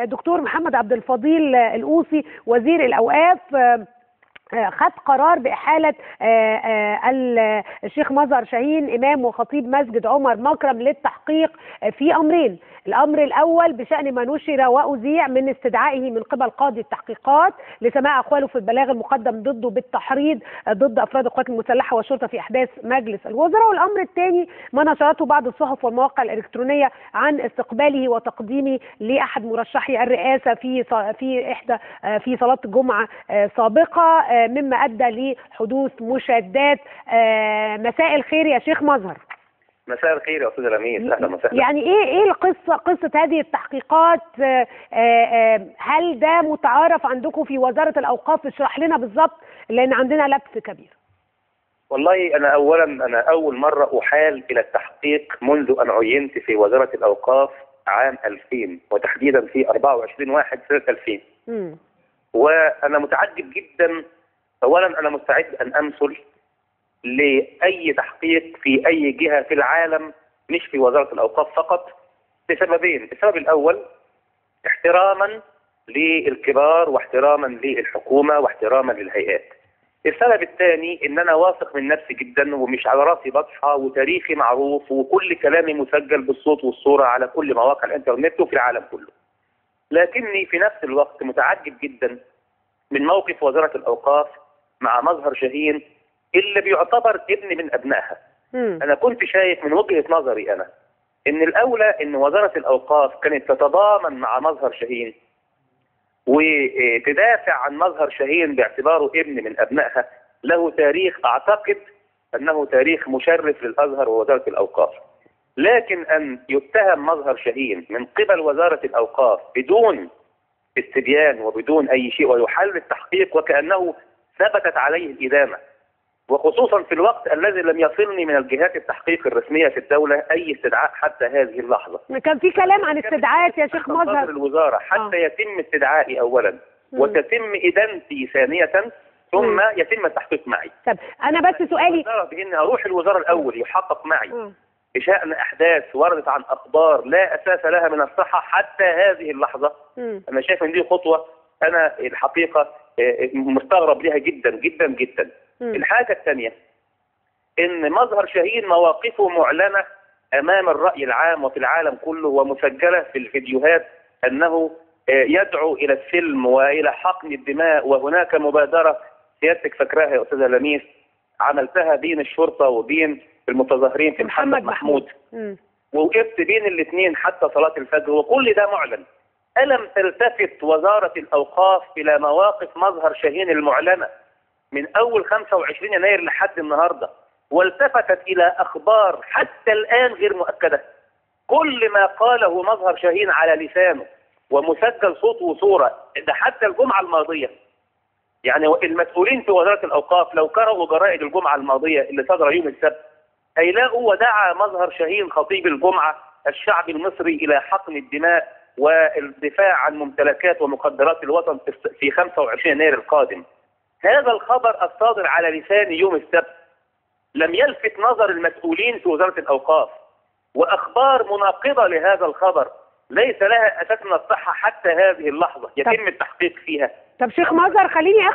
دكتور محمد عبد الفضيل القوصي وزير الأوقاف خد قرار بإحالة الشيخ مظهر شاهين إمام وخطيب مسجد عمر مكرم للتحقيق في أمرين. الأمر الأول بشأن ما نشر وأذيع من استدعائه من قبل قاضي التحقيقات لسماع أقواله في البلاغ المقدم ضده بالتحريض ضد أفراد القوات المسلحة والشرطة في أحداث مجلس الوزراء. والأمر الثاني ما نشرته بعض الصحف والمواقع الإلكترونية عن استقباله وتقديمه لأحد مرشحي الرئاسة في صلاة الجمعة سابقة، مما أدى لحدوث مشادات. مساء مساء الخير يا شيخ مظهر. مساء الخير يا استاذ رميز، اهلا وسهلا. يعني ايه قصه هذه التحقيقات؟ هل ده متعارف عندكم في وزاره الاوقاف؟ اشرح لنا بالظبط لان عندنا لبس كبير. والله انا اول مره احال الى التحقيق منذ ان عينت في وزاره الاوقاف عام 2000 وتحديدا في 24/1 سنه 2000. وانا متعجب جدا. اولا انا مستعد ان امثل لأي تحقيق في أي جهة في العالم مش في وزارة الأوقاف فقط لسببين. السبب الأول احتراما للكبار واحتراما للحكومة واحتراما للهيئات. السبب الثاني ان انا واثق من نفسي جدا ومش على راسي بطحة وتاريخي معروف وكل كلامي مسجل بالصوت والصورة على كل مواقع الانترنت وفي العالم كله. لكني في نفس الوقت متعجب جدا من موقف وزارة الأوقاف مع مظهر شاهين اللي بيعتبر ابن من ابنائها. انا كنت شايف من وجهة نظري انا ان الاولى ان وزارة الاوقاف كانت تتضامن مع مظهر شاهين وتدافع عن مظهر شاهين باعتباره ابن من ابنائها له تاريخ اعتقد انه تاريخ مشرف للازهر ووزارة الاوقاف. لكن ان يتهم مظهر شاهين من قبل وزارة الاوقاف بدون استبيان وبدون اي شيء ويحل التحقيق وكأنه ثبتت عليه الادانة، وخصوصا في الوقت الذي لم يصلني من الجهات التحقيق الرسمية في الدولة أي استدعاء حتى هذه اللحظة. كان في كلام عن استدعاءات يا شيخ مظهر الوزارة حتى يتم استدعائي أولا وتتم إدانتي ثانية ثم يتم التحقيق معي. طب أنا بس سؤالي بإن أروح الوزارة الأول يحقق معي بشأن أحداث وردت عن أخبار لا أساس لها من الصحة حتى هذه اللحظة. أنا شايف أن دي خطوة أنا الحقيقة مستغرب لها جدا جدا جدا. الحاجة الثانية ان مظهر شاهين مواقفه معلنة امام الرأي العام وفي العالم كله ومسجلة في الفيديوهات انه يدعو الى السلم والى حقن الدماء. وهناك مبادرة سيادتك فاكراها يا استاذة لميس عملتها بين الشرطة وبين المتظاهرين في محمد محمود ووقفت بين الاثنين حتى صلاة الفجر وكل ده معلن. ألم تلتفت وزارة الأوقاف إلى مواقف مظهر شاهين المعلنة من أول 25 يناير لحد النهاردة والتفتت إلى أخبار حتى الآن غير مؤكدة؟ كل ما قاله مظهر شاهين على لسانه ومسجل صوت وصورة ده حتى الجمعة الماضية. يعني المسؤولين في وزارة الأوقاف لو قرأوا جرائد الجمعة الماضية اللي صدر يوم السبت هيلاقوا ودعا مظهر شاهين خطيب الجمعة الشعب المصري إلى حقن الدماء والدفاع عن ممتلكات ومقدرات الوطن في 25 يناير القادم. هذا الخبر الصادر على لسان يوم السبت لم يلفت نظر المسؤولين في وزارة الأوقاف، وأخبار مناقضة لهذا الخبر ليس لها أساس من الصحة حتى هذه اللحظة يتم التحقيق فيها. طب شيخ مظهر خليني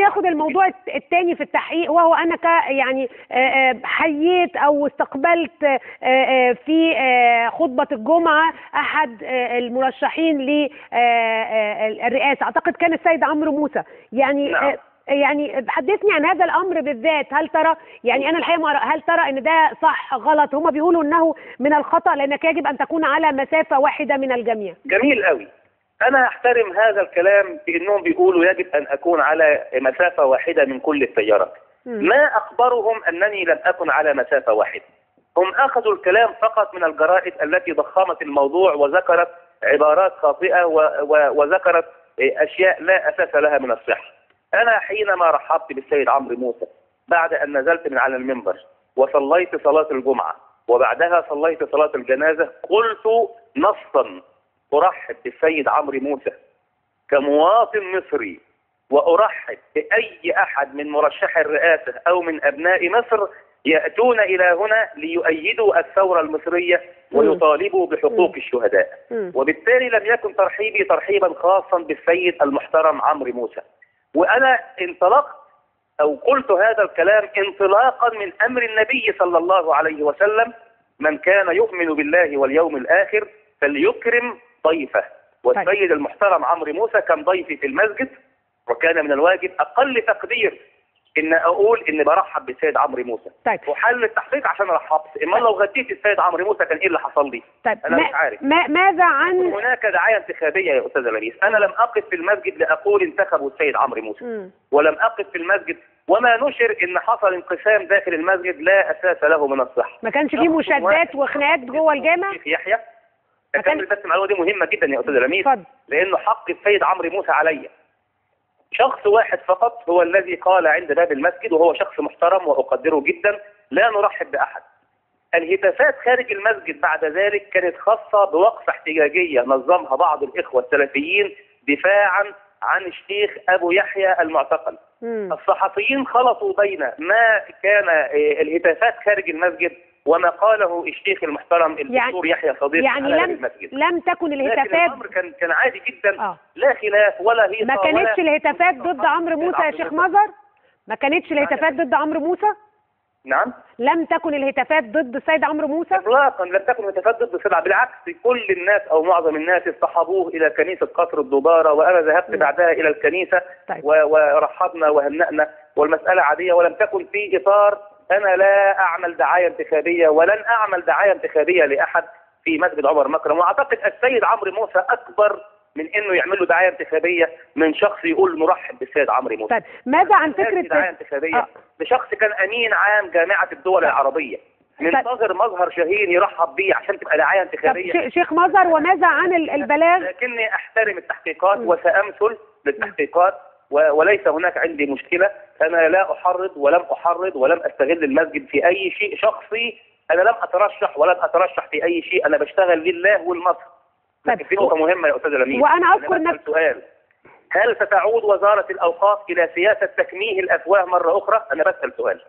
اخد الموضوع الثاني في التحقيق، وهو انا يعني حييت او استقبلت في خطبة الجمعة احد المرشحين للرئاسة، اعتقد كان السيد عمرو موسى. يعني نعم. يعني حدثني عن هذا الامر بالذات. هل ترى يعني انا الحقيقه هل ترى ان ده صح غلط؟ هم بيقولوا انه من الخطأ لانك يجب ان تكون على مسافة واحدة من الجميع. جميل قوي. أنا أحترم هذا الكلام في أنهم بيقولوا يجب أن أكون على مسافة واحدة من كل التيارات. ما أخبرهم أنني لم أكن على مسافة واحدة. هم أخذوا الكلام فقط من الجرائد التي ضخمت الموضوع وذكرت عبارات خاطئة وذكرت أشياء لا أساس لها من الصحة. أنا حينما رحبت بالسيد عمرو موسى بعد أن نزلت من على المنبر وصليت صلاة الجمعة وبعدها صليت صلاة الجنازة قلت نصا أرحب بالسيد عمرو موسى كمواطن مصري وأرحب بأي أحد من مرشحي الرئاسة أو من أبناء مصر يأتون إلى هنا ليؤيدوا الثورة المصرية ويطالبوا بحقوق الشهداء. وبالتالي لم يكن ترحيبي ترحيبا خاصا بالسيد المحترم عمرو موسى. وأنا انطلقت أو قلت هذا الكلام انطلاقا من أمر النبي صلى الله عليه وسلم: من كان يؤمن بالله واليوم الآخر فليكرم ضيفه. والسيد المحترم عمرو موسى كان ضيفي في المسجد، وكان من الواجب أقل تقدير إن أقول إن برحب بالسيد عمرو موسى. طيب. وحل التحقيق عشان رحبت. إما لو غديت السيد عمرو موسى كان إيه اللي حصل لي؟ طيب. أنا مش عارف. ماذا عن هناك دعاية انتخابية يا أستاذ لميس. أنا لم أقف في المسجد لأقول انتخبوا السيد عمرو موسى. ولم أقف في المسجد وما نشر إن حصل انقسام داخل المسجد لا أساس له من الصحة. ما كانش فيه مشادات وخناقات جوه الجامع؟ يحيى أكمل بس المعلومة دي مهمة جدا يا أستاذ لميس، لأنه حق السيد عمرو موسى عليا. شخص واحد فقط هو الذي قال عند باب المسجد، وهو شخص محترم وأقدره جدا: لا نرحب بأحد. الهتافات خارج المسجد بعد ذلك كانت خاصة بوقفة احتجاجية نظمها بعض الإخوة السلفيين دفاعا عن الشيخ أبو يحيى المعتقل. الصحفيين خلطوا بين ما كان الهتافات خارج المسجد وما قاله الشيخ المحترم الدكتور يحيى صديق على باب المسجد. لم تكن الهتافات، لكن الأمر كان عادي جدا. لا خلاف ولا هيصة. ما كانتش الهتافات ضد عمرو موسى يا شيخ مظهر؟ ما كانتش الهتافات ضد عمرو موسى؟ نعم. لم تكن الهتافات ضد السيد عمرو موسى؟ اطلاقا لم تكن الهتافات ضد السيد، بالعكس كل الناس او معظم الناس اصطحبوه الى كنيسه قصر الدباره، وانا ذهبت بعدها الى الكنيسه. طيب. ورحبنا وهنأنا والمساله عاديه، ولم تكن في اطار انا لا اعمل دعايه انتخابيه ولن اعمل دعايه انتخابيه لاحد في مسجد عمر مكرم. واعتقد السيد عمرو موسى اكبر من انه يعمل له دعايه انتخابيه من شخص يقول نرحب بالسيد عمرو موسى. طيب ماذا عن فكره دعايه انتخابيه لشخص كان امين عام جامعه الدول العربيه؟ ننتظر مظهر شاهين يرحب بيه عشان تبقى دعايه انتخابيه؟ شيخ مظهر، وماذا عن البلاغ؟ لكني احترم التحقيقات وسامثل للتحقيقات وليس هناك عندي مشكله. انا لا احرض ولم استغل المسجد في اي شيء شخصي. انا لم اترشح ولن اترشح في اي شيء. انا بشتغل لله والمصر. لكن في نقطة مهمة يا أستاذ لميس، وأنا أذكر سؤال: هل ستعود وزارة الأوقاف إلى سياسة تكميه الأفواه مرة أخرى؟ أنا بسأل سؤال: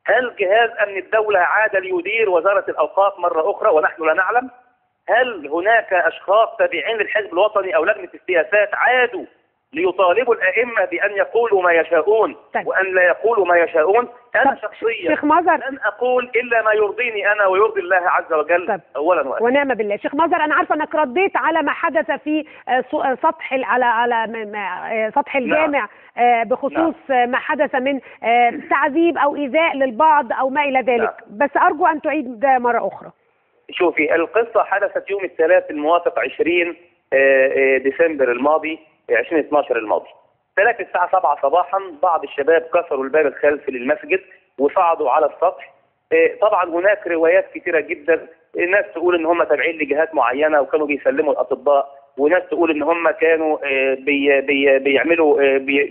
هل جهاز أمن الدولة عاد ليدير وزارة الأوقاف مرة أخرى ونحن لا نعلم؟ هل هناك أشخاص تابعين للحزب الوطني أو لجنة السياسات عادوا ليطالبوا الأئمة بأن يقولوا ما يشاءون وأن لا يقولوا ما يشاءون؟ أنا شخصيا لن أقول إلا ما يرضيني أنا ويرضي الله عز وجل أولا وأخيرا. ونعم بالله. شيخ مظهر، أنا عارفة أنك رديت على ما حدث في سطح الجامع بخصوص ما حدث من تعذيب أو إيذاء للبعض أو ما إلى ذلك، بس أرجو أن تعيد ده مرة أخرى. شوفي، القصة حدثت يوم الثلاث الموافق 20 ديسمبر الماضي 2012 الماضي. ثلاث الساعة 7 صباحا بعض الشباب كسروا الباب الخلفي للمسجد وصعدوا على السطح. طبعا هناك روايات كثيرة جدا، الناس تقول ان هم تابعين لجهات معينة وكانوا بيسلموا الاطباء، وناس تقول ان هم كانوا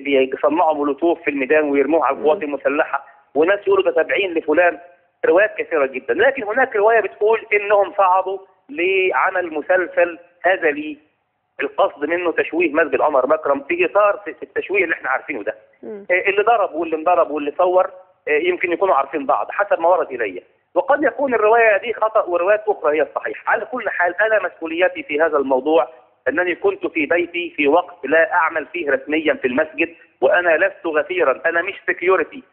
بيصنعوا مولوتوف في الميدان ويرموه على القوات المسلحة، وناس يقولوا ده تابعين لفلان. روايات كثيرة جدا، لكن هناك رواية بتقول انهم صعدوا لعمل مسلسل هزلي القصد منه تشويه مسجد عمر مكرم في اطار التشويه اللي احنا عارفينه ده. اللي ضرب واللي انضرب واللي صور يمكن يكونوا عارفين بعض حسب ما ورد الي، وقد يكون الروايه دي خطا وروايات اخرى هي الصحيحه. على كل حال انا مسؤوليتي في هذا الموضوع انني كنت في بيتي في وقت لا اعمل فيه رسميا في المسجد، وانا لست غفيرا، انا مش سكيورتي.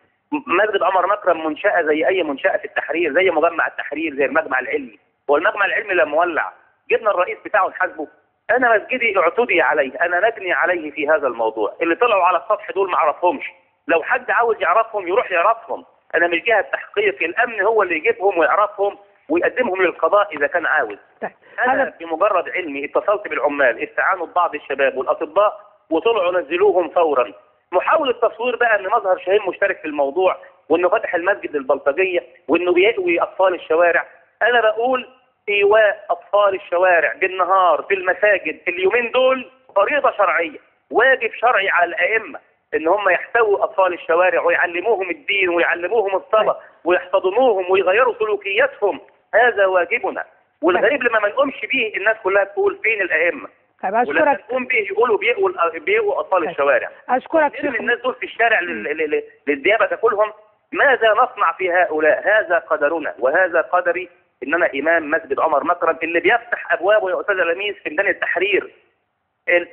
مسجد عمر مكرم منشاه زي اي منشاه في التحرير، زي مجمع التحرير، زي المجمع العلمي. والمجمع العلمي لما ولع جبنا الرئيس بتاعه نحاسبه؟ انا مسجدي اعتدي عليه، انا نجني عليه في هذا الموضوع. اللي طلعوا على السطح دول ما اعرفهمش، لو حد عاوز يعرفهم يروح يعرفهم. انا مش جهه تحقيق، الامن هو اللي يجيبهم ويعرفهم ويقدمهم للقضاء اذا كان عاوز. انا بمجرد علمي اتصلت بالعمال، استعانوا ببعض الشباب والاطباء وطلعوا نزلوهم فورا. محاولة تصوير بقى ان مظهر شاهين مشترك في الموضوع وانه فتح المسجد للبلطجية وانه بيأوي اطفال الشوارع. انا بقول ايواء اطفال الشوارع بالنهار في المساجد اليومين دول فريضة شرعية، واجب شرعي على الائمة ان هم يحتووا اطفال الشوارع ويعلموهم الدين ويعلموهم الصلاة ويحتضنوهم ويغيروا سلوكياتهم. هذا واجبنا. والغريب لما ما نقومش بيه الناس كلها تقول فين الائمة؟ ولما نقوم به يقولوا بيقوا اطفال الشوارع. اشكرك شيخ. الناس دول في الشارع للديابة تاكلهم. ماذا نصنع في هؤلاء؟ هذا قدرنا وهذا قدري، ان انا امام مسجد عمر مكرم اللي بيفتح ابوابه يا استاذ لميس في ميدان التحرير.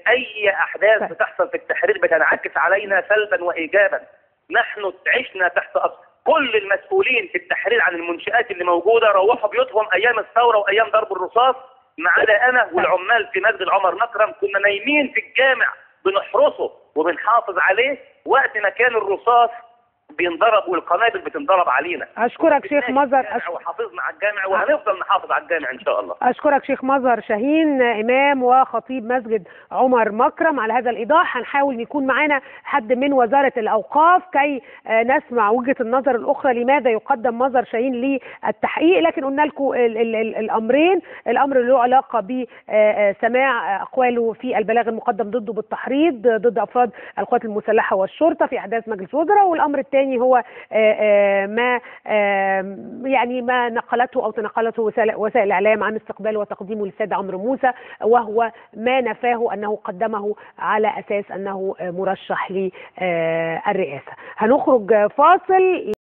اي احداث بتحصل في التحرير بتنعكس علينا سلبا وايجابا. نحن عشنا تحت كل المسؤولين في التحرير عن المنشآت اللي موجوده روحوا بيوتهم ايام الثوره وايام ضرب الرصاص، ما عدا انا والعمال في مسجد عمر مكرم كنا نايمين في الجامع بنحرسه وبنحافظ عليه وقت ما كان الرصاص بينضرب والقنابل بتنضرب علينا. اشكرك شيخ مظهر، وحافظنا على الجامع وهنفضل نحافظ على الجامع ان شاء الله. اشكرك شيخ مظهر شاهين، امام وخطيب مسجد عمر مكرم، على هذا الايضاح. هنحاول يكون معانا حد من وزاره الاوقاف كي نسمع وجهه النظر الاخرى لماذا يقدم مظهر شاهين للتحقيق، لكن قلنا لكم الامرين، الامر اللي له علاقه بسماع اقواله في البلاغ المقدم ضده بالتحريض ضد افراد القوات المسلحه والشرطه في احداث مجلس الوزراء، والامر الثاني هو ما نقلته او تنقلته وسائل الاعلام عن استقباله وتقديمه للسيد عمرو موسى، وهو ما نفاه انه قدمه على اساس انه مرشح للرئاسه. هنخرج فاصل.